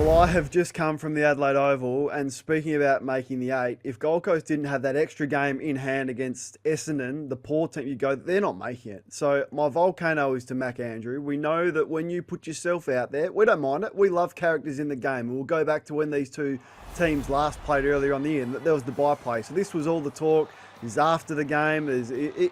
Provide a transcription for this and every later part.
Well, I have just come from the Adelaide Oval, and speaking about making the 8, if Gold Coast didn't have that extra game in hand against Essendon, the poor team, you go, they're not making it. So my volcano is to Mac Andrew. We know that when you put yourself out there, we don't mind it. We love characters in the game. And we'll go back to when these two teams last played earlier on the year, and there was the byplay. So this was all the talk. Is after the game.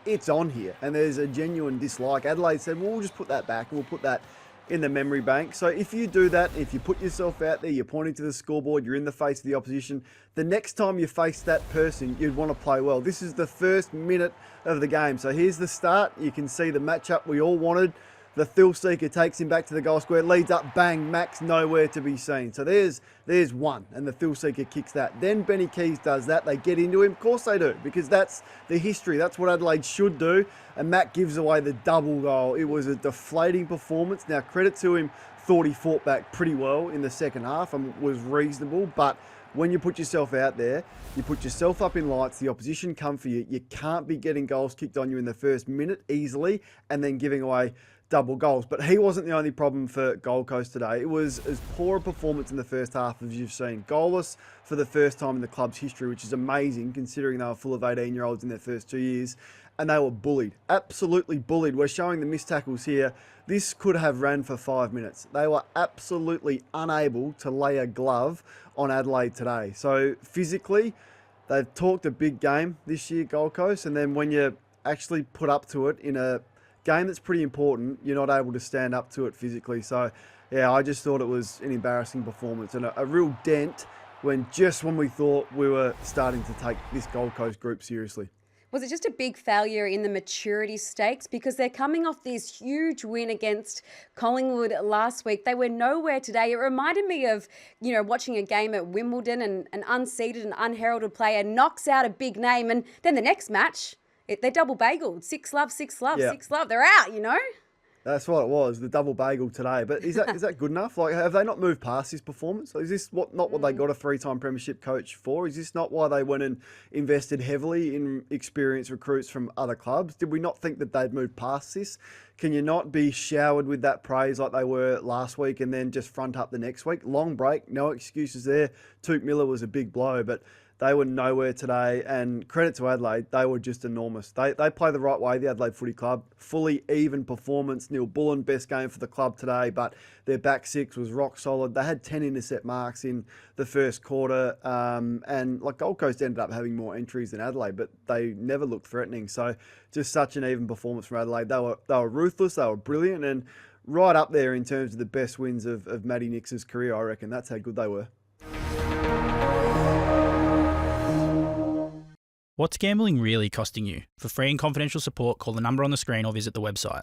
It's on here, and there's a genuine dislike. Adelaide said, well, we'll just put that back, and we'll put that in the memory bank. So if you do that, if you put yourself out there, you're pointing to the scoreboard, you're in the face of the opposition, the next time you face that person, you'd want to play well. This is the first minute of the game. So here's the start. You can see the matchup we all wanted. The thrill seeker takes him back to the goal square, leads up, bang, Max nowhere to be seen. So there's one, and the thrill seeker kicks that. Then Benny Keys does that. They get into him. Of course they do, because that's the history. That's what Adelaide should do. And Matt gives away the double goal. It was a deflating performance. Now, credit to him, thought he fought back pretty well in the second half and was reasonable. But when you put yourself out there, you put yourself up in lights, the opposition come for you. You can't be getting goals kicked on you in the first minute easily and then giving away double goals. But he wasn't the only problem for Gold Coast today. It was as poor a performance in the first half as you've seen. Goalless for the first time in the club's history, which is amazing considering they were full of 18-year-olds in their first 2 years. And they were bullied, absolutely bullied. We're showing the missed tackles here. This could have ran for 5 minutes. They were absolutely unable to lay a glove on Adelaide today. So physically, they've talked a big game this year, Gold Coast, and then when you actually put up to it in a game that's pretty important, you're not able to stand up to it physically. So, yeah, I just thought it was an embarrassing performance and a real dent when we thought we were starting to take this Gold Coast group seriously. Was it just a big failure in the maturity stakes? Because they're coming off this huge win against Collingwood last week. They were nowhere today. It reminded me of, watching a game at Wimbledon and an unseeded and unheralded player knocks out a big name. And then the next match, they're double bageled. 6-love, 6-love, Yeah. 6-love. They're out, That's what it was, the double bagel today. But is that good enough? Like, have they not moved past this performance? Is this not what they got a 3-time premiership coach for? Is this not why they went and invested heavily in experienced recruits from other clubs? Did we not think that they'd moved past this? Can you not be showered with that praise like they were last week and then just front up the next week? Long break, no excuses there. Tuke Miller was a big blow, but they were nowhere today, and credit to Adelaide, they were just enormous. They play the right way, the Adelaide Footy Club. Fully even performance. Neil Bullen, best game for the club today, but their back six was rock solid. They had 10 intercept marks in the first quarter, and Gold Coast ended up having more entries than Adelaide, but they never looked threatening. So just such an even performance from Adelaide. They were ruthless, they were brilliant, and right up there in terms of the best wins of Matty Nix's career, I reckon. That's how good they were. What's gambling really costing you? For free and confidential support, call the number on the screen or visit the website.